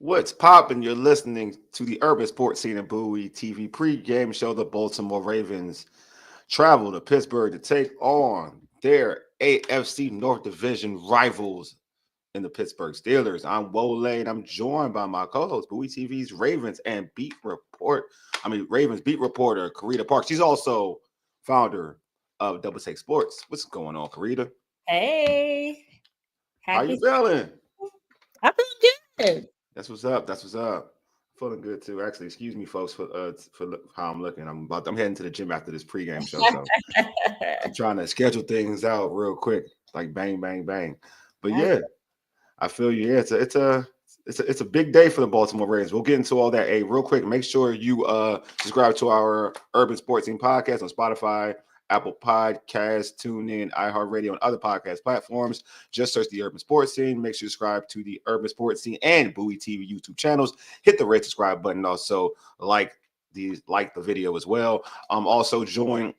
What's poppin'? You're listening to the Urban Sports Scene and Bowie TV pregame show. The Baltimore Ravens travel to Pittsburgh to take on their AFC North Division rivals in the Pittsburgh Steelers. I'm Wole, and I'm joined by my co-host, Bowie TV's Ravens beat reporter Carita Parks. She's also founder of Double Take Sports. What's going on, Carita? Hey, How you happy. feeling? I feel good. That's what's up. That's what's up. Feeling good too. Actually, excuse me, folks, for how I'm looking. I'm heading to the gym after this pregame show, so I'm trying to schedule things out real quick, like bang, bang, bang. But That's yeah, I feel you. Yeah, it's a big day for the Baltimore Ravens. We'll get into all that. Hey, real quick, make sure you subscribe to our Urban Sports Team podcast on Spotify, Apple Podcasts, TuneIn, iHeartRadio, and other podcast platforms. Just search the Urban Sports Scene. Make sure you subscribe to the Urban Sports Scene and Bowie TV YouTube channels. Hit the red subscribe button. Also, like the video as well. Also join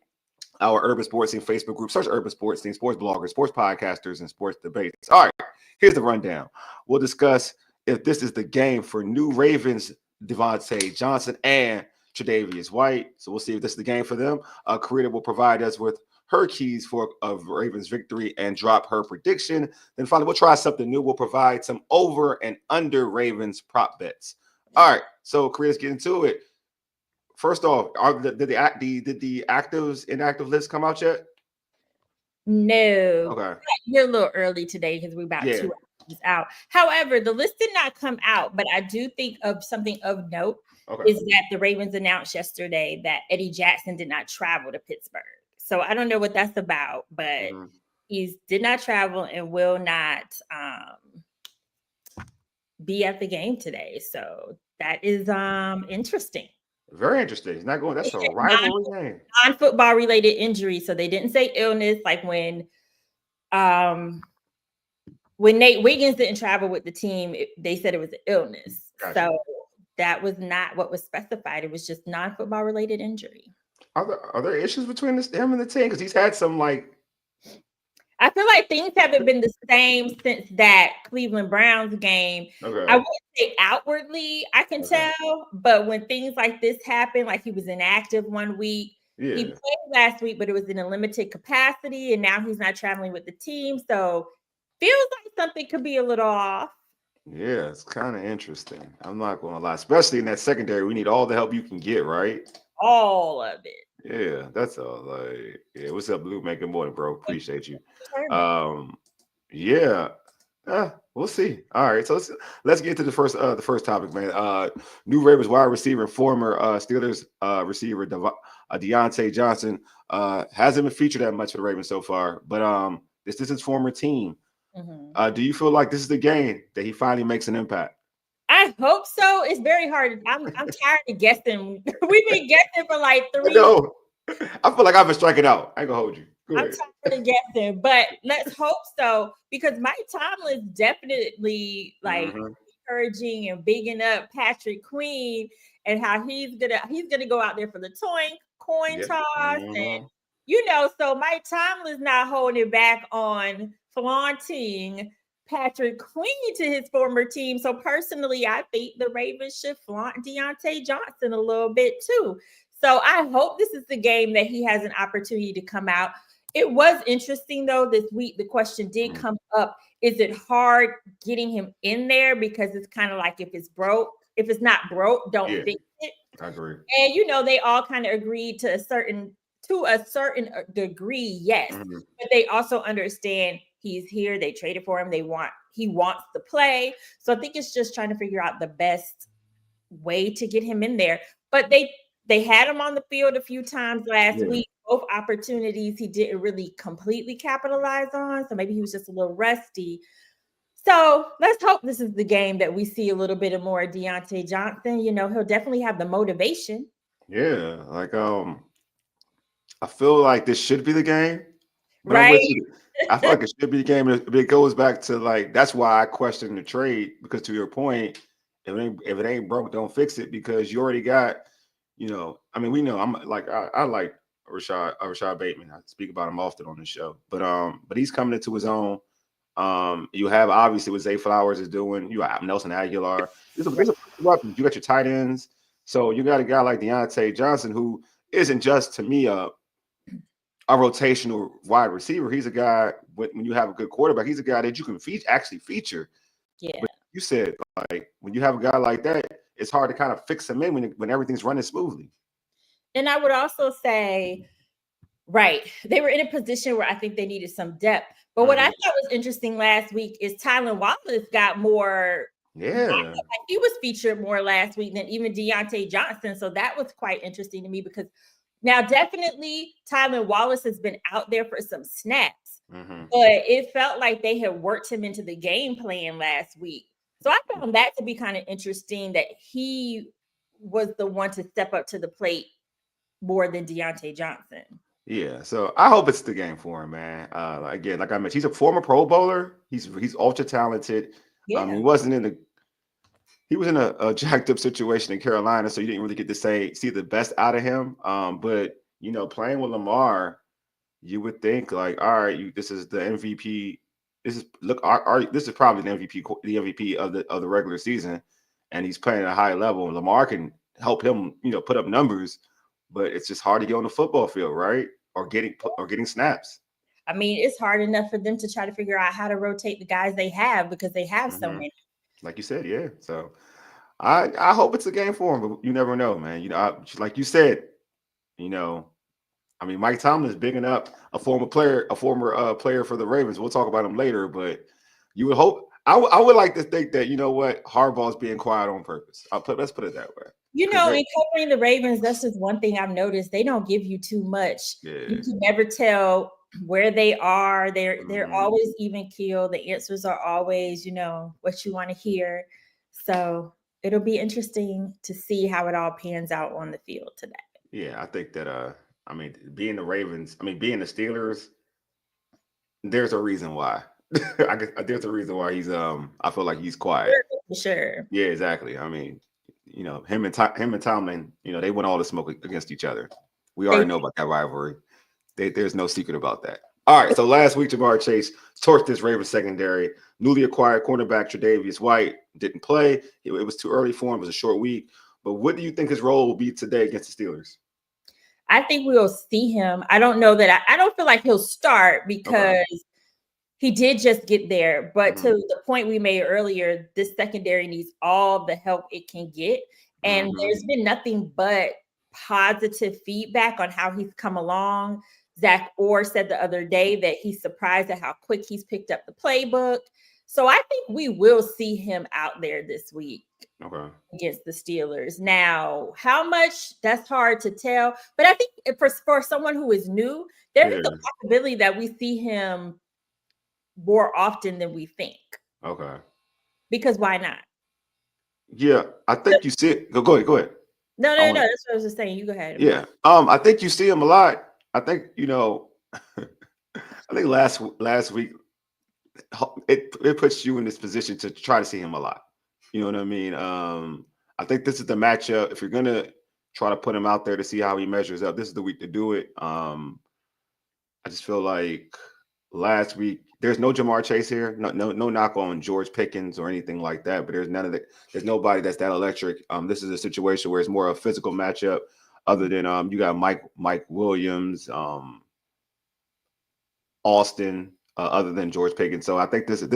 our Urban Sports Scene Facebook group. Search Urban Sports Scene, sports bloggers, sports podcasters, and sports debates. All right, here's the rundown. We'll discuss if this is the game for new Ravens Devontae Johnson and Tre'Davious White. So we'll see if this is the game for them. Carita will provide us with her keys for a Ravens victory and drop her prediction. Then finally, we'll try something new. We'll provide some over and under Ravens prop bets. All right, so Carita's getting to it. First off, did the actives inactive list come out yet? no. Okay. You're a little early today because we're about Yeah. 2 hours out. However, the list did not come out, but I do think of something of note Okay. is that the Ravens announced yesterday that Eddie Jackson did not travel to Pittsburgh. So I don't know what that's about, but he did not travel and will not be at the game today. So that is interesting. Very interesting. He's not going. That's a rivalry game. Non-football related injury. So they didn't say illness, like when Nate Wiggins didn't travel with the team, they said it was an illness. Gotcha. So that was not what was specified. It was just non-football related injury. Are there issues between him and the team? Because he's had some like. I feel like things haven't been the same since that Cleveland Browns game. Okay. I wouldn't say outwardly I can tell, but when things like this happen, like he was inactive one week, he played last week, but it was in a limited capacity, and now he's not traveling with the team. So feels like something could be a little off. Yeah, it's kind of interesting. I'm not going to lie, especially in that secondary. We need all the help you can get, right? All of it. Yeah, that's all. Like, yeah, what's up, Blue? Making morning, bro. Appreciate you. Yeah, we'll see. All right, so let's get to the first topic, man. New Ravens wide receiver, former Steelers receiver Deontay Johnson hasn't been featured that much for the Ravens so far, but this is his former team. Do you feel like this is the game that he finally makes an impact? I hope so. It's very hard. I'm tired of guessing. We've been guessing for like 3 years. I feel like I've been striking out. I ain't gonna hold you. I'm tired of guessing, but let's hope so, because Mike Tomlin's definitely like encouraging and bigging up Patrick Queen and how he's gonna go out there for the coin toss, and so Mike Tomlin's not holding it back on flaunting Patrick Queen to his former team. So personally, I think the Ravens should flaunt Deontay Johnson a little bit too. So I hope this is the game that he has an opportunity to come out. It was interesting though this week. The question did come up: is it hard getting him in there? Because it's kind of like if it's not broke, don't fix it. I agree. And they all kind of agreed to a certain degree, yes, but they also understand he's here. They traded for him. He wants to play. So I think it's just trying to figure out the best way to get him in there. But they had him on the field a few times last week. Both opportunities he didn't really completely capitalize on. So maybe he was just a little rusty. So let's hope this is the game that we see a little bit of more Deontay Johnson. He'll definitely have the motivation. Yeah, like I feel like this should be the game. Right. I feel like it should be the game. It goes back to like that's why I question the trade, because to your point, if it ain't broke, don't fix it, because you already got, I mean, we know I'm like I like Rashad Bateman. I speak about him often on the show, but he's coming into his own. You have obviously what Zay Flowers is doing. You have Nelson Aguilar. There's a weapons. You got your tight ends. So you got a guy like Deontay Johnson who isn't just to me a rotational wide receiver. He's a guy when you have a good quarterback. He's a guy that you can actually feature. Yeah. But you said like when you have a guy like that, it's hard to kind of fix him in when everything's running smoothly. And I would also say, right, they were in a position where I think they needed some depth. But what I thought was interesting last week is Tylan Wallace got more. Yeah. He was featured more last week than even Deontay Johnson. So that was quite interesting to me because now definitely Tylan Wallace has been out there for some snaps. But it felt like they had worked him into the game plan last week. So I found that to be kind of interesting that he was the one to step up to the plate more than Deontay Johnson. Yeah, so I hope it's the game for him, man. Again, like I mentioned, he's a former Pro Bowler. He's ultra talented. Yeah. He was in a jacked up situation in Carolina, so you didn't really get to see the best out of him. But you know, playing with Lamar, you would think like, all right, this is the MVP. This is probably the MVP of the regular season, and he's playing at a high level. And Lamar can help him, put up numbers, but it's just hard to get on the football field, right? Or getting snaps. I mean, it's hard enough for them to try to figure out how to rotate the guys they have because they have so many. Like you said, yeah. So I hope it's a game for him, but you never know, man. Like you said, I mean, Mike Tomlin is bigging up a former player for the Ravens. We'll talk about him later, but you would hope. I would like to think that Harbaugh's being quiet on purpose. Let's put it that way. In covering the Ravens, that's just one thing I've noticed. They don't give you too much. Yeah. You can never tell where they are. They're always even keel. The answers are always, what you want to hear. So it'll be interesting to see how it all pans out on the field today. Yeah, I think that being the Ravens, being the Steelers, there's a reason why. I guess there's a reason why he's I feel like he's quiet. Sure. Yeah, exactly. Him and Tomlin, they went all the smoke against each other. We already know about that rivalry. There's no secret about that. All right, so last week, Jamar Chase torched this Ravens secondary. Newly acquired cornerback Tre'Davious White didn't play. It was too early for him. It was a short week. But what do you think his role will be today against the Steelers? I think we'll see him. I don't know that I don't feel like he'll start because he did just get there. But to the point we made earlier, this secondary needs all the help it can get. And there's been nothing but positive feedback on how he's come along. Zach Orr said the other day that he's surprised at how quick he's picked up the playbook. So I think we will see him out there this week against the Steelers. Now, how much, that's hard to tell. But I think for someone who is new, there is a possibility that we see him more often than we think. Okay. Because why not? Yeah, I think you see it. Go ahead. No. That's what I was just saying. You go ahead. Yeah. I think you see him a lot. I think, I think last week it puts you in this position to try to see him a lot. You know what I mean? I think this is the matchup. If you're gonna try to put him out there to see how he measures up, this is the week to do it. I just feel like last week there's no Jamar Chase here. No knock on George Pickens or anything like that. But there's nobody that's that electric. This is a situation where it's more a physical matchup. Other than you got Mike Williams, Austin. Other than George Pickens, so I think this is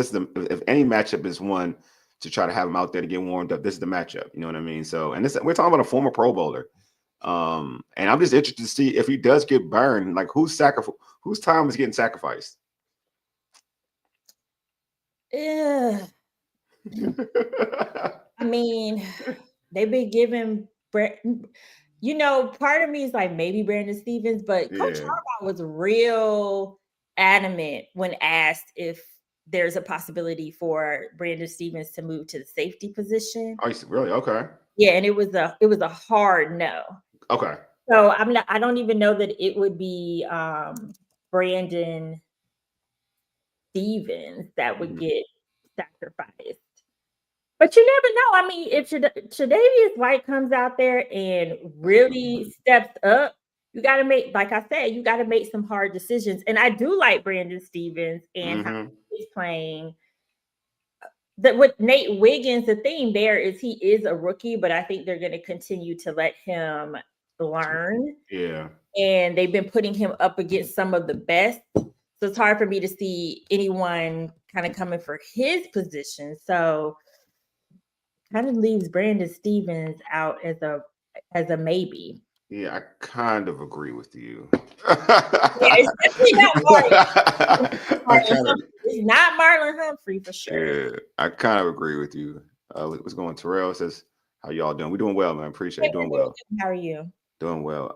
if any matchup is one to try to have him out there to get warmed up. This is the matchup. You know what I mean? So, and we're talking about a former Pro Bowler. And I'm just interested to see if he does get burned, like whose time is getting sacrificed. Yeah. I mean, they've been giving part of me is like maybe Brandon Stevens, but Coach Harbaugh was real adamant when asked if there's a possibility for Brandon Stevens to move to the safety position. Oh, really? Okay. Yeah, and it was a hard no. Okay. So I don't even know that it would be Brandon Stevens that would get sacrificed. But you never know. I mean, if Tre'Davious White comes out there and really steps up, you got to make, like I said, you got to make some hard decisions. And I do like Brandon Stevens and how he he's playing. That with Nate Wiggins, the thing there is he is a rookie, but I think they're going to continue to let him learn. Yeah. And they've been putting him up against some of the best. So it's hard for me to see anyone kind of coming for his position. So kind of leaves Brandon Stevens out as a maybe. Yeah, I kind of agree with you. Yeah, it's definitely not Marlon. It's not Marlon Humphrey for sure. Yeah, I kind of agree with you. What's going? Terrell says, "How y'all doing? We doing well, man. Appreciate it. Doing well. How are you? Doing well.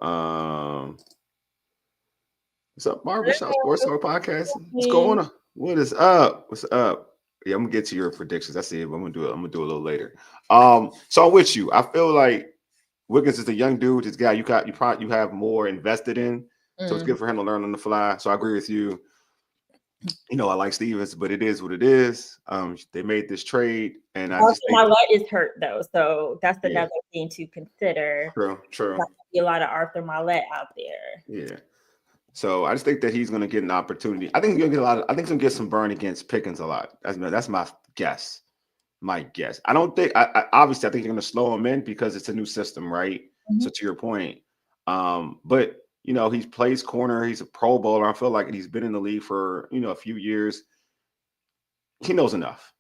What's up, Barbershop Sports Talk Podcast? What's going on? What is up? What's up? Yeah, I'm gonna get to your predictions. That's it. But I'm gonna do it a little later. So I'm with you. I feel like Wiggins is a young dude. This guy you have more invested in. So it's good for him to learn on the fly. So I agree with you. You know, I like Stevens, but it is what it is. They made this trade, and I just think my leg is hurt though, so that's another thing to consider. True. Be a lot of Arthur Millette out there. Yeah. So I just think that he's going to get an opportunity. I think he's going to get I think he's going to get some burn against Pickens a lot. That's my guess. My guess. I don't think. Obviously I think you're going to slow him in because it's a new system, right? Mm-hmm. So to your point, but. You know, he plays corner. He's a Pro Bowler. I feel like he's been in the league for, a few years. He knows enough.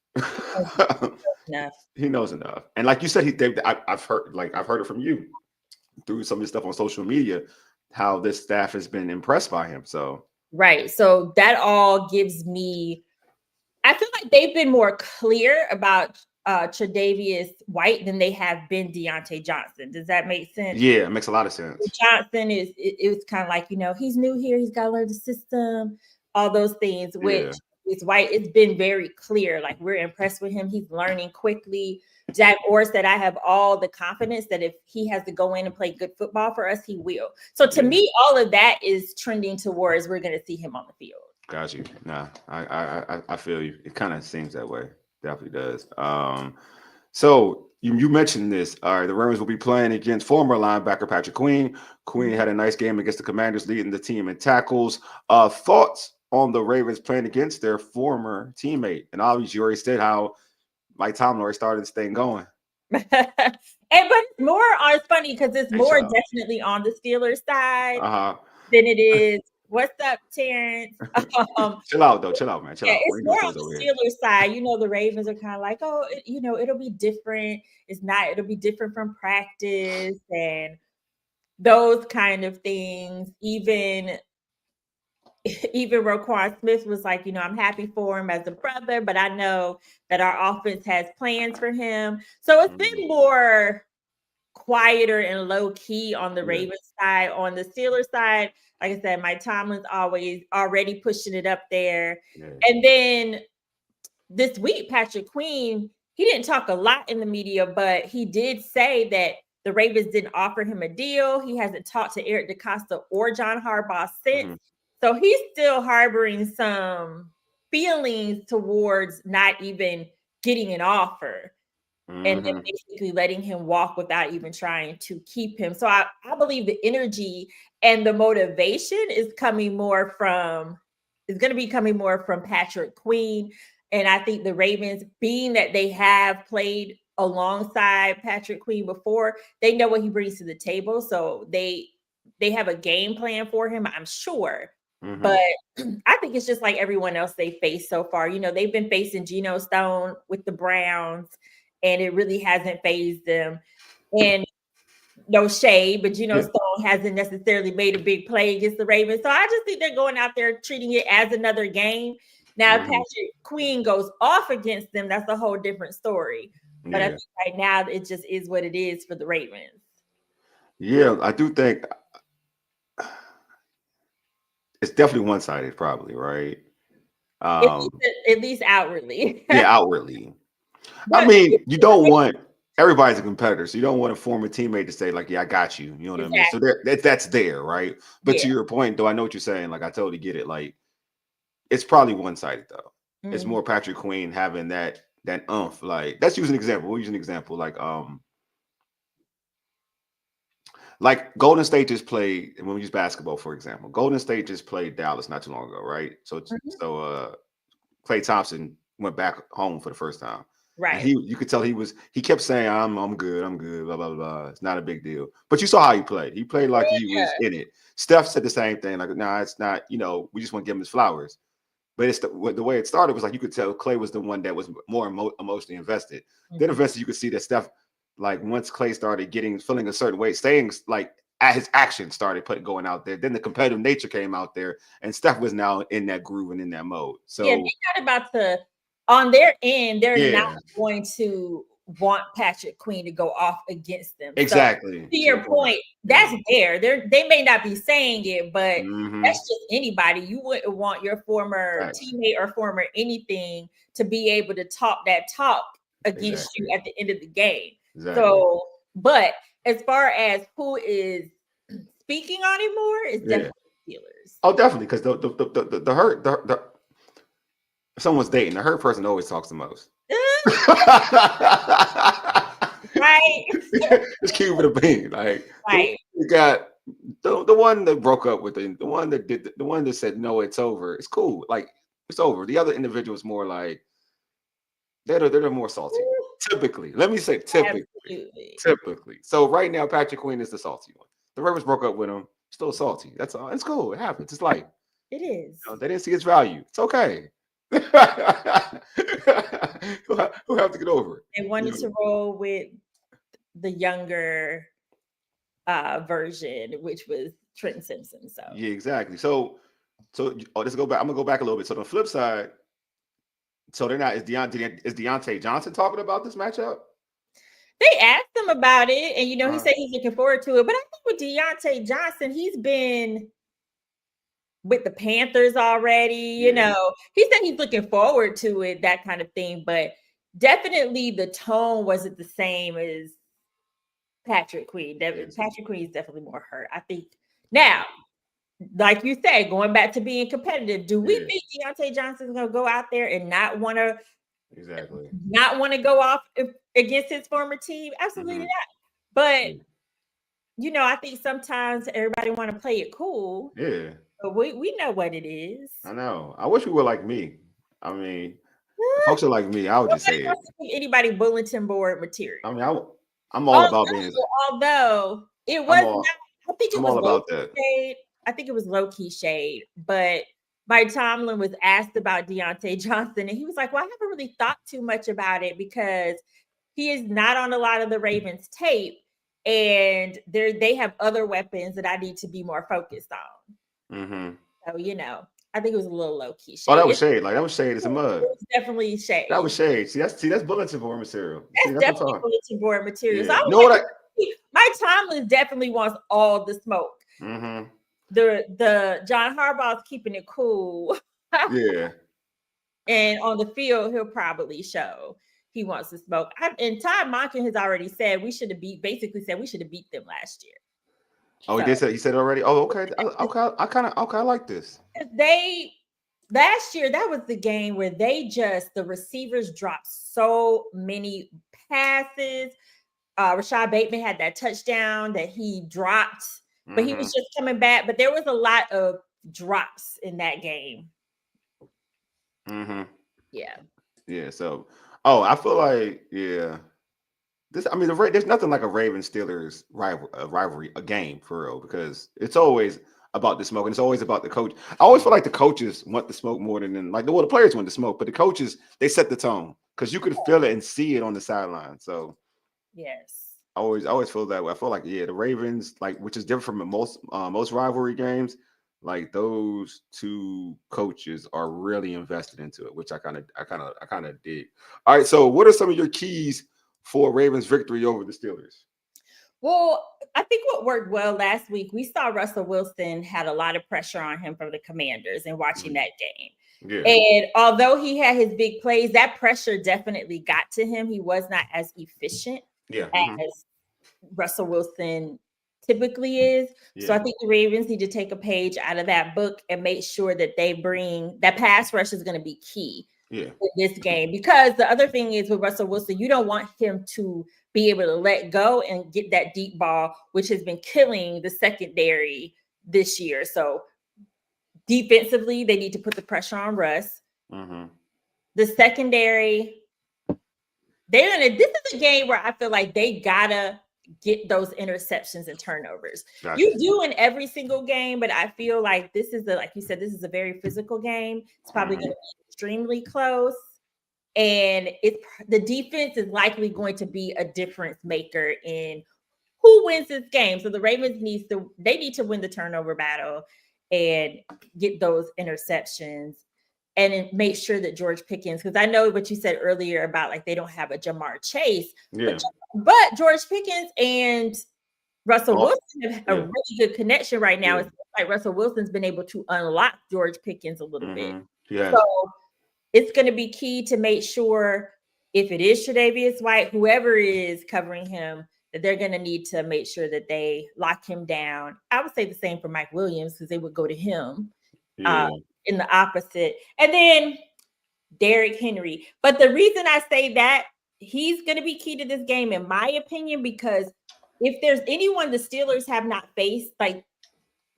He knows enough. And like you said, I've heard it from you through some of the stuff on social media, how this staff has been impressed by him. So right. So that all gives me, I feel like they've been more clear about Tre'Davious White than they have been Deontay Johnson. Does that make sense? Yeah, it makes a lot of sense. Johnson it was kind of like, he's new here. He's got to learn the system, all those things, which is White. It's been very clear. Like, we're impressed with him. He's learning quickly. Jack Orr said, I have all the confidence that if he has to go in and play good football for us, he will. So to me, all of that is trending towards we're going to see him on the field. Got you. Nah, I feel you. It kind of seems that way. Definitely does. So you mentioned this. All right, the Ravens will be playing against former linebacker Patrick Queen. Queen had a nice game against the Commanders, leading the team in tackles. Thoughts on the Ravens playing against their former teammate? And obviously, you already said how Mike Tomlin already started this thing going. But it's funny because it's more definitely on the Steelers side than it is. What's up, Terrence? Chill out, though. Chill out, man. Chill out. It's more on the Steelers side. The Ravens are kind of like, it'll be different. It's not. It'll be different from practice and those kind of things. Even Roquan Smith was like, I'm happy for him as a brother, but I know that our offense has plans for him. So it's been more quieter and low key on the Ravens side. On the Steelers side, like I said, Mike Tomlin's already pushing it up there. Yeah. And then this week, Patrick Queen, he didn't talk a lot in the media, but he did say that the Ravens didn't offer him a deal. He hasn't talked to Eric DeCosta or John Harbaugh since. Mm-hmm. So he's still harboring some feelings towards not even getting an offer. And then basically letting him walk without even trying to keep him. So I believe the energy and the motivation is going to be coming more from Patrick Queen. And I think the Ravens, being that they have played alongside Patrick Queen before, they know what he brings to the table. So they have a game plan for him, I'm sure. Mm-hmm. But I think it's just like everyone else they faced so far. They've been facing Geno Stone with the Browns, and it really hasn't fazed them. And no shade, but Stone hasn't necessarily made a big play against the Ravens. So I just think they're going out there treating it as another game. Now, if Patrick Queen goes off against them, that's a whole different story. But I think right now it just is what it is for the Ravens. Yeah, I do think it's definitely one-sided, probably, right? At least outwardly. Yeah, outwardly. I mean, you don't want everybody's a competitor, so you don't want a former teammate to say, like, yeah, I got you. You know what I mean? So that's there, right? But to your point, though, I know what you're saying. Like, I totally get it. Like, it's probably one-sided, though. Mm-hmm. It's more Patrick Queen having that oomph. Like, let's use an example. We'll use an example. Like Golden State just played, when we use basketball, for example. Golden State just played Dallas not too long ago, right? So Klay Thompson went back home for the first time. Right. And you could tell he kept saying, I'm good, blah, blah, blah. It's not a big deal. But you saw how he played. He played like he was in it. Steph said the same thing. Like, nah, it's not, we just want to give him his flowers. But it's the way it started was like you could tell Klay was the one that was more emotionally invested. Mm-hmm. Then eventually you could see that Steph, like once Klay started feeling a certain way, staying like at his actions started going out there. Then the competitive nature came out there, and Steph was now in that groove and in that mode. So they're not about to, on their end, they're not going to want Patrick Queen to go off against them. Exactly. So, to your point, that's there. They may not be saying it, but that's just anybody. You wouldn't want your former teammate or former anything to be able to talk that talk against you at the end of the game. Exactly. So, but as far as who is speaking on it more, it's definitely Steelers. Oh, definitely, because the hurt if someone's dating, the hurt person always talks the most. Right. It's cute with a bean. Like you got the one that broke up with the one that did the one that said no, it's over. It's cool. Like it's over. The other individual is more like they're more salty. Typically. Let me say typically. Absolutely. Typically. So right now, Patrick Queen is the salty one. The Ravens broke up with him, still salty. That's all. It's cool. It happens. It's like it is. They didn't see its value. It's okay. Who have to get over it. They wanted to roll with the younger version, which was Trenton Simpson. So yeah, exactly. So let's go back. I'm gonna go back a little bit. So on the flip side, so they're not is Deontay Johnson talking about this matchup? They asked him about it, and he said he's looking forward to it. But I think with Deontay Johnson, he's been with the Panthers already, he said he's looking forward to it, that kind of thing. But definitely the tone wasn't the same as Patrick Queen. Patrick Queen is definitely more hurt. I think now, like you said, going back to being competitive, do we think Deontay Johnson's going to go out there and not want to go off against his former team? Absolutely not. But, I think sometimes everybody want to play it cool. Yeah. But we know what it is. I know. I wish we were like me. I mean, folks are like me. I would just say it. Anybody bulletin board material. I mean, I'm all about being. Although it was I think it was all about that. Shade. I think it was low-key shade. But Mike Tomlin was asked about Deontay Johnson, and he was like, well, I haven't really thought too much about it because he is not on a lot of the Ravens tape, and they have other weapons that I need to be more focused on. Mm-hmm. So I think it was a little low key. Oh, that was shade. Like that was shade as a mud. It was definitely shade. That was shade. See, that's bulletin board material. That's definitely bulletin board material. Yeah. So Mike Tomlin definitely wants all the smoke. Mm-hmm. The John Harbaugh's keeping it cool. Yeah. And on the field, he'll probably show he wants to smoke. And Todd Monken has already said we should have beat them last year. Oh, he said already. Oh, okay. I like this. Last year, that was the game where the receivers dropped so many passes. Rashad Bateman had that touchdown that he dropped, but he was just coming back. But there was a lot of drops in that game. Mm-hmm. Yeah. Yeah. So, I feel like, there's nothing like a Ravens Steelers rivalry, a game for real, because it's always about the smoke and it's always about the coach. I always feel like the coaches want the smoke more than the players want the smoke, but the coaches, they set the tone because you can feel it and see it on the sideline. So yes, I always feel that way. I feel like the Ravens, which is different from most rivalry games, like those two coaches are really invested into it, which I kind of dig. All right, so what are some of your keys for Ravens victory over the Steelers? Well, I think what worked well last week, we saw Russell Wilson had a lot of pressure on him from the Commanders and watching that game. Yeah. And although he had his big plays, that pressure definitely got to him. He was not as efficient as Russell Wilson typically is. Yeah. So I think the Ravens need to take a page out of that book and make sure that they bring that pass rush is going to be key. In this game, because the other thing is with Russell Wilson, you don't want him to be able to let go and get that deep ball, which has been killing the secondary this year. So defensively, they need to put the pressure on Russ. Mm-hmm. the secondary, this is a game where I feel like they gotta get those interceptions and turnovers. Gotcha. You do in every single game, but I feel like this is like you said, this is a very physical game. It's probably going to be extremely close. And the defense is likely going to be a difference maker in who wins this game. So the Ravens need to win the turnover battle and get those interceptions and make sure that George Pickens, because I know what you said earlier about like they don't have a Jamar Chase, but George Pickens and Russell Wilson have a really good connection right now. It's like Russell Wilson's been able to unlock George Pickens a little bit. Yeah. So it's going to be key to make sure if it is Tre'Davious White, whoever is covering him, that they're going to need to make sure that they lock him down. I would say the same for Mike Williams because they would go to him in the opposite. And then Derrick Henry. But the reason I say that he's going to be key to this game, in my opinion, because if there's anyone the Steelers have not faced, like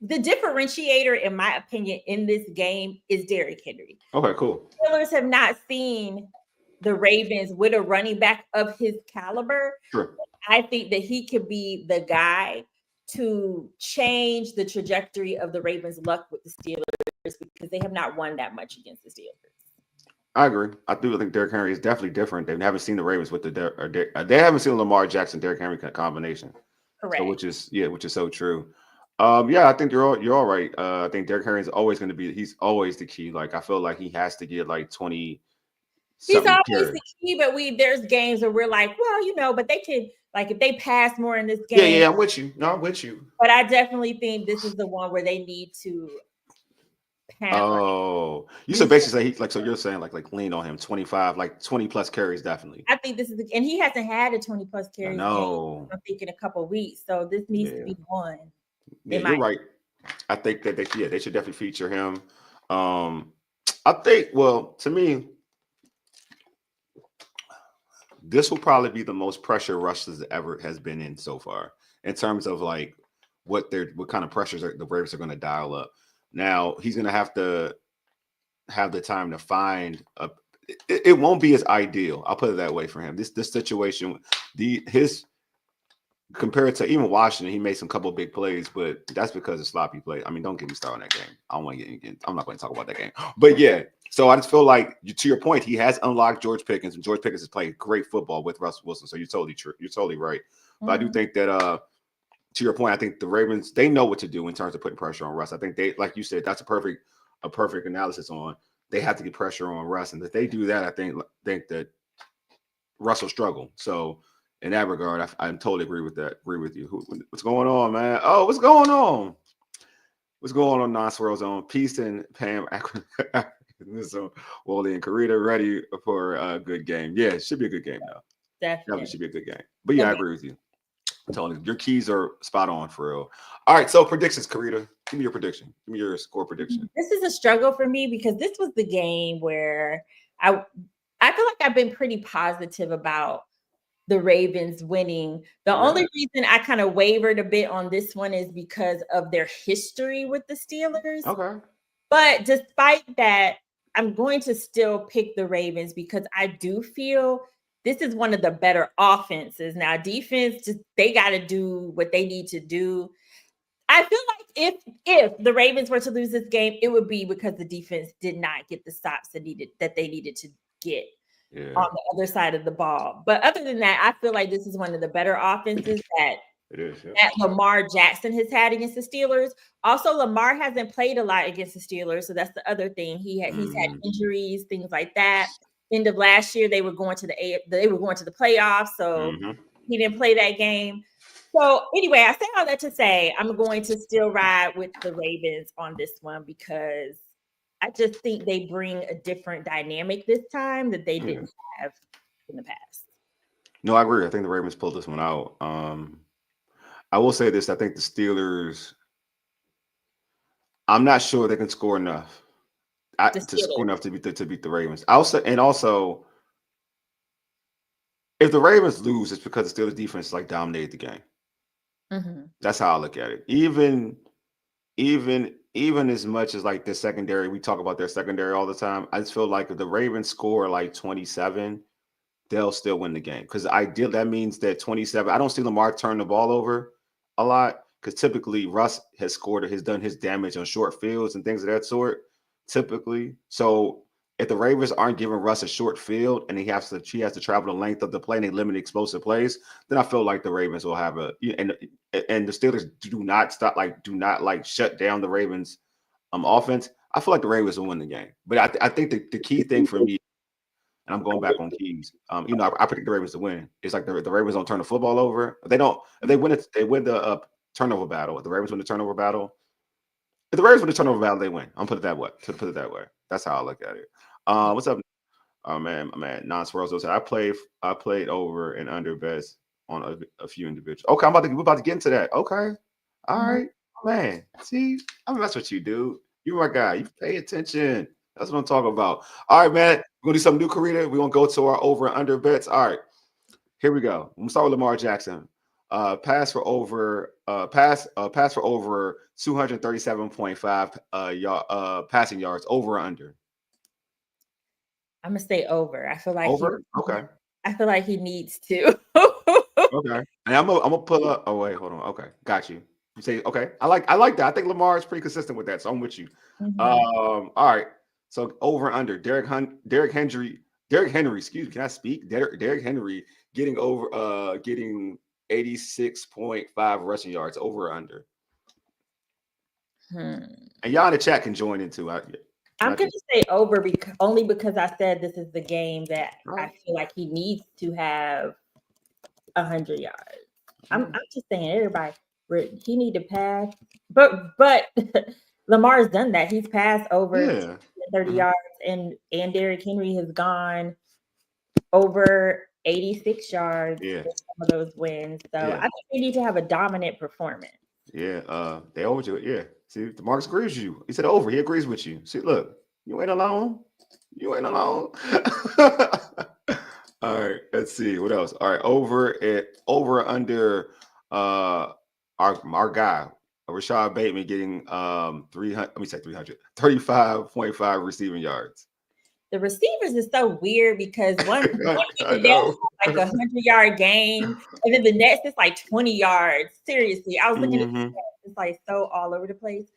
the differentiator, in my opinion, in this game is Derrick Henry. Okay, cool. Steelers have not seen the Ravens with a running back of his caliber. Sure. I think that he could be the guy to change the trajectory of the Ravens' luck with the Steelers because they have not won that much against the Steelers. I agree. I do think Derrick Henry is definitely different. They haven't seen the Ravens with they haven't seen Lamar Jackson, Derrick Henry combination. Correct. So, which is so true. I think you're all right. I think Derrick Henry is always going to be. He's always the key. Like I feel like he has to get like 20. He's always the key, but there's games where we're like, well, but they can like if they pass more in this game. Yeah, I'm with you. No, I'm with you. But I definitely think this is the one where they need to. You so basically say so you're saying like lean on him 25, like 20 plus carries, definitely. I think this is and he hasn't had a 20 plus carries. No, I think in a couple of weeks. So this needs to be one. Yeah, you're right. I think that they should definitely feature him. I think to me, this will probably be the most pressure Russ ever has been in so far in terms of like what kind of pressures the Ravens are going to dial up. Now he's going to have the time to find it won't be as ideal. I'll put it that way for him. This situation, compared to even Washington, he made some couple big plays, but that's because of sloppy play. I mean, don't get me started on that game. I'm not going to talk about that game. But yeah, so I just feel like to your point, he has unlocked George Pickens, and George Pickens has played great football with Russell Wilson. So you're totally true. You're totally right. Mm-hmm. But I do think that to your point, I think the Ravens, they know what to do in terms of putting pressure on Russ. I think they, like you said, that's a perfect analysis on. They have to get pressure on Russ, and if they do that, I think that Russ will struggle. So in that regard, I totally agree with that. Agree with you. What's going on, man? Oh, what's going on? What's going on, Non-Swirl Zone? Peace and Pam, Wally and Carita ready for a good game. Yeah, it should be a good game, though. Definitely should be a good game. But yeah, I agree with you. Tony, your keys are spot on for real. All right, so predictions, Carita. Give me your prediction. Give me your score prediction. This is a struggle for me because this was the game where I feel like I've been pretty positive about the Ravens winning. The only reason I kind of wavered a bit on this one is because of their history with the Steelers. Okay. But despite that, I'm going to still pick the Ravens because I do feel this is one of the better offenses. Now, defense, they got to do what they need to do. I feel like if the Ravens were to lose this game, it would be because the defense did not get the stops that they needed to get on the other side of the ball. But other than that, I feel like this is one of the better offenses that Lamar Jackson has had against the Steelers. Also, Lamar hasn't played a lot against the Steelers, so that's the other thing. He's had injuries, things like that. End of last year, they were going to the playoffs, so he didn't play that game. So anyway, I say all that to say I'm going to still ride with the Ravens on this one because I just think they bring a different dynamic this time that they didn't have in the past. No, I agree. I think the Ravens pulled this one out. I will say this. I think the Steelers, I'm not sure they can score enough. Score enough to beat the Ravens. Also, if the Ravens lose, it's because the Steelers defense dominated the game. Mm-hmm. That's how I look at it. Even even as much as like the secondary, we talk about their secondary all the time. I just feel like if the Ravens score like 27, they'll still win the game. Because that means that 27, I don't see Lamar turn the ball over a lot. Because typically Russ has done his damage on short fields and things of that sort. Typically. So if the Ravens aren't giving Russ a short field and he has to travel the length of the play and they limit explosive plays, then I feel like the Ravens will have and the Steelers do not shut down the Ravens offense. I feel like the Ravens will win the game. But I think the key thing for me, and I'm going back on keys. I predict the Ravens to win. It's like the Ravens don't turn the football over. If they win it, they win the turnover battle. If the Ravens win the turnover battle, if the Ravens win the turnover battle, they win. I'm put it that way. That's how I look at it. What's up? Oh man, non-swirls. I played over and under bets on a few individuals. Okay, we're about to get into that. Okay, all right, man. See, I'm mess with you, dude. You're my guy. You pay attention. That's what I'm talking about. All right, man. We're gonna do something new, Carita. We're gonna go to our over and under bets. All right, here we go. I'm gonna start with Lamar Jackson. Pass for over 237.5 passing yards, over or under. I'm gonna say over. I feel like over. Okay. I feel like he needs to. Okay. And I'm gonna pull up. Oh wait, hold on. Okay, got you. You say okay. I like that. I think Lamar is pretty consistent with that, so I'm with you. All right. So over and under. Derrick Henry. Excuse me. Can I speak? Derrick Henry getting 86.5 rushing yards, over or under. And y'all in the chat can join in too. I'm going to say over only because I said this is the game that I feel like he needs to have 100 yards. I'm just saying, everybody, he need to pass. But Lamar's done that. He's passed over 30 yards, and Derrick Henry has gone over 86 yards in some of those wins. So I think we need to have a dominant performance. Yeah, they overdo it. Yeah. See, DeMarcus agrees with you. He said over. He agrees with you. See, look, you ain't alone. All right, let's see what else. All right, over under our guy Rashad Bateman getting 35.5 receiving yards. The receivers is so weird because one down like a 100-yard game, and then the next is like 20 yards. Seriously, I was looking at this, it's like so all over the place.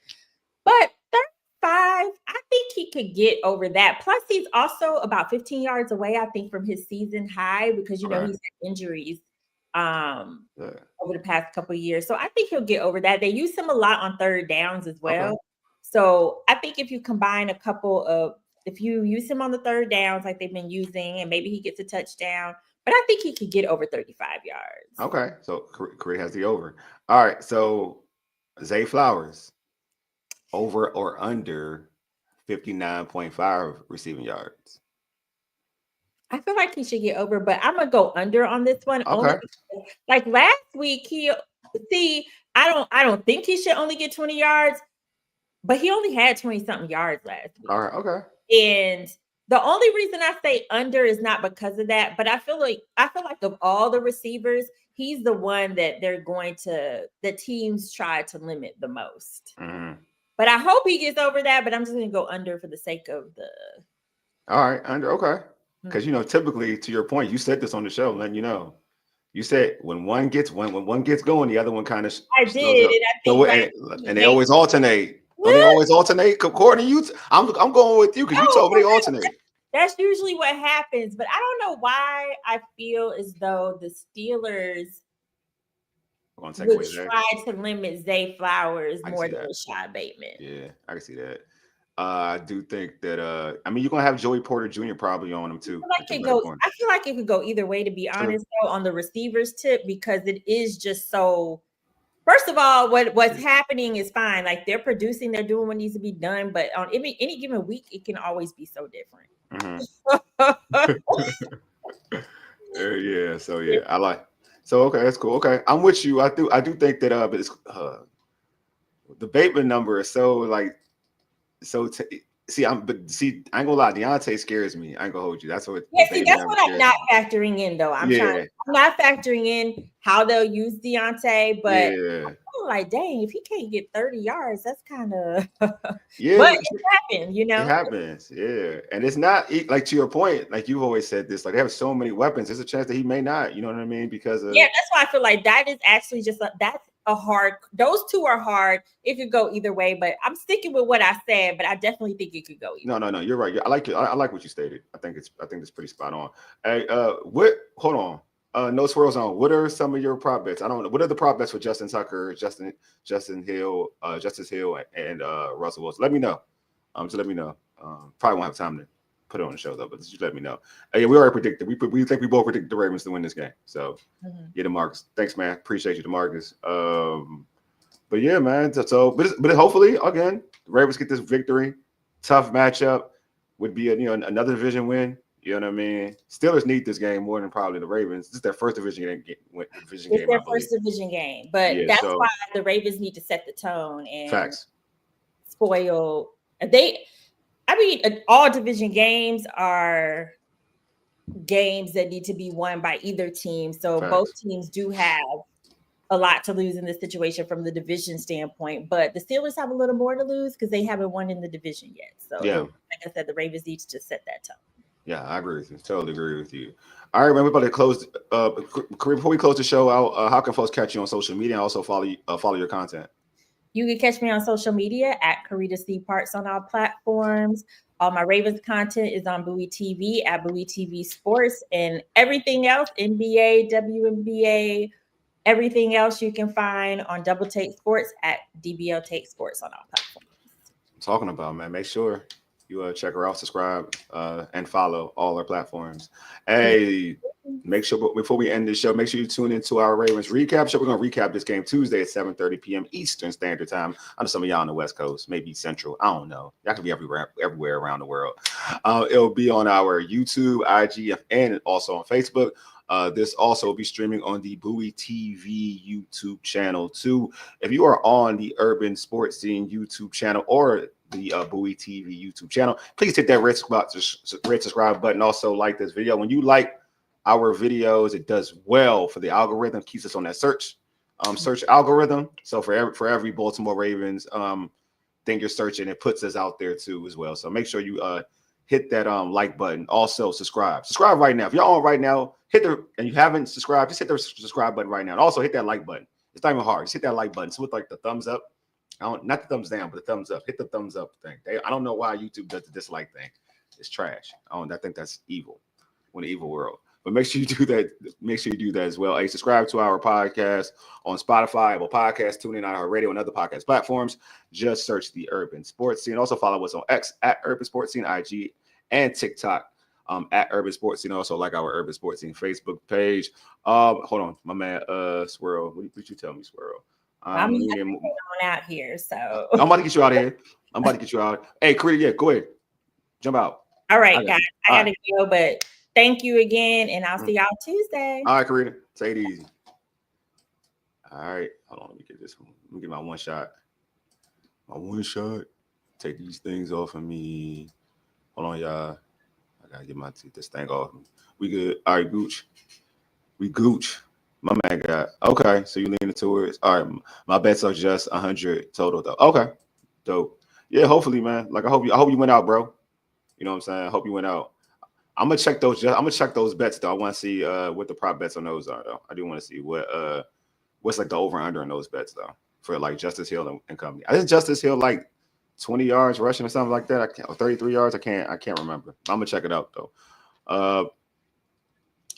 But 35, I think he could get over that. Plus, he's also about 15 yards away, I think, from his season high because he's had injuries over the past couple of years. So I think he'll get over that. They use him a lot on third downs as well. So I think if you combine if you use him on the third downs like they've been using, and maybe he gets a touchdown, but I think he could get over 35 yards. Okay, so Carita has the over. All right, so Zay Flowers, over or under 59.5 receiving yards. I feel like he should get over, but I'm gonna go under on this one. Okay. Only because, like last week, I don't think he should only get 20 yards, but he only had 20-something yards last week. All right, okay. And the only reason I say under is not because of that, but I feel like of all the receivers, he's the one that the teams try to limit the most. But I hope he gets over that, but I'm just going to go under for the sake of the. All right, under, okay. Because, typically, to your point, you said this on the show, letting you know. You said when one gets going, the other one kind of. I did, and they always alternate. They always alternate. According to you, I'm going with you because you told me they alternate. That's usually what happens, but I don't know why I feel as though the Steelers would try to limit Zay Flowers more than Rashad Bateman. Yeah, I can see that. I do think that. You're gonna have Joey Porter Jr. probably on him too. I feel like it could go either way, to be honest, though, on the receivers tip, because it is just so. First of all, what's happening is fine. Like they're producing, they're doing what needs to be done. But on any given week, it can always be so different. I like. So okay, that's cool. Okay, I'm with you. I do think that it's the Bateman number is so like so. I ain't gonna lie. Deontay scares me. I ain't gonna hold you. That's what. Yeah, that's what I'm not factoring in, though. I'm not factoring in how they'll use Deontay, but I feel feeling like, dang, if he can't get 30 yards, that's kind of. Yeah, But it happened, you know. It happens, yeah. And it's not like, to your point, like you've always said this, like they have so many weapons. There's a chance that he may not. You know what I mean? Because of, yeah, that's why I feel like that is actually just that's a hard. Those two are hard. It could go either way, but I'm sticking with what I said. But I definitely think it could go either. No, you're right. I like it. I like what you stated. I think it's pretty spot on. Hey, hold on. No swirls on. What are some of your prop bets? I don't know. What are the prop bets for Justin Tucker, Justin Hill, Justice Hill, and Russell Wilson? Let me know. Just let me know. Probably won't have time to put it on the show though, but just let me know. Yeah, we already predicted. We think we both predicted the Ravens to win this game. So yeah, DeMarcus. Thanks, man. Appreciate you, DeMarcus. But yeah, man. But hopefully, again, the Ravens get this victory. Tough matchup. Would be another division win. You know what I mean? Steelers need this game more than probably the Ravens. This is their first division game. It's their first division game, but that's why the Ravens need to set the tone and spoil. All division games are games that need to be won by either team. So both teams do have a lot to lose in this situation from the division standpoint, but the Steelers have a little more to lose because they haven't won in the division yet. So like I said, the Ravens need to set that tone. Yeah, I agree with you. Totally agree with you. All right, man. We're about to close. Before we close the show out, how can folks catch you on social media and also follow your content? You can catch me on social media at Carita Parks on all platforms. All my Ravens content is on Bowie TV at Bowie TV Sports, and everything else, NBA, WNBA, everything else you can find on Double Take Sports at DBL Take Sports on all platforms. I'm talking about, man. Make sure you check her out, subscribe, and follow all our platforms. Hey, make sure before we end this show, make sure you tune into our Ravens recap show. We're going to recap this game Tuesday at 7:30 p.m. Eastern Standard Time. I know some of y'all on the West Coast, maybe Central. I don't know. Y'all can be everywhere around the world. It'll be on our YouTube, IG, and also on Facebook. This also will be streaming on the Bowie TV YouTube channel too. If you are on the Urban Sports Scene YouTube channel or the Bowie TV YouTube channel, please hit that red subscribe button. Also like this video. When you like our videos, it does well for the algorithm, keeps us on that search algorithm. So for every Baltimore Ravens thing you're searching, it puts us out there too as well. So make sure you hit that like button. Also subscribe right now. If you're on right now, and you haven't subscribed, just hit the subscribe button right now. And also hit that like button. It's not even hard. Just hit that like button. So with like the thumbs up, not the thumbs down, but the thumbs up. Hit the thumbs up thing. I don't know why YouTube does the dislike thing. It's trash. I think that's evil. We're in an evil world. But make sure you do that. Make sure you do that as well. Hey, subscribe to our podcast on Spotify, Apple Podcasts, TuneIn, iHeartRadio, and other podcast platforms. Just search the Urban Sports Scene. Also follow us on X at Urban Sports Scene, IG, and TikTok at Urban Sports Scene. Also like our Urban Sports Scene Facebook page. Hold on, my man, Swirl. What you tell me, Swirl? I'm on out here, so I'm about to get you out of here. Hey, Carita, yeah, go ahead, jump out. All right, guys, I gotta go, but thank you again, and I'll see y'all Tuesday. All right, Carita, take it easy. All right, hold on, let me get this one. Let me get my one shot. Take these things off of me. Hold on, y'all. I gotta get this thing off. We good. All right, Gooch. We Gooch. My man got okay. So you leaning towards all right. My bets are just 100 total though. Okay, dope. Yeah, hopefully, man. Like I hope you went out, bro. You know what I'm saying? I hope you went out. I'm gonna check those bets though. I want to see what the prop bets on those are though. I do want to see what's like the over and under on those bets though for like Justice Hill and company. I think Justice Hill like 20 yards rushing or something like that. Or 33 yards. I can't remember. I'm gonna check it out though.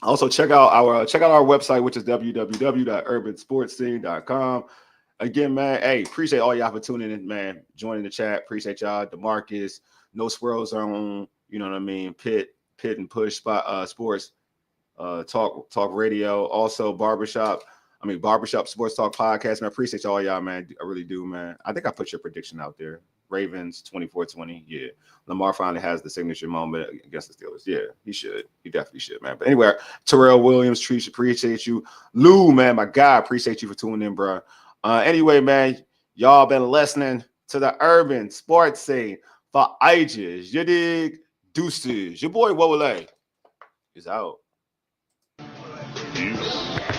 Also check out our website, which is www.urbansportscene.com. Again, man, hey, appreciate all y'all for tuning in, man. Joining the chat. Appreciate y'all. DeMarcus, No Swirl Zone, you know what I mean? Pit and Push Sports Talk Radio. Also Barbershop Sports Talk Podcast. Man, I appreciate all y'all, man. I really do, man. I think I put your prediction out there. Ravens 24-20. Yeah. Lamar finally has the signature moment against the Steelers. Yeah, he should. He definitely should, man. But anyway, Terrell Williams, Trish, appreciate you. Lou, man, my guy, appreciate you for tuning in, bro. Anyway, man, y'all been listening to the Urban Sports Scene for ages. You dig? Deuces. Your boy Wole is out. Peace.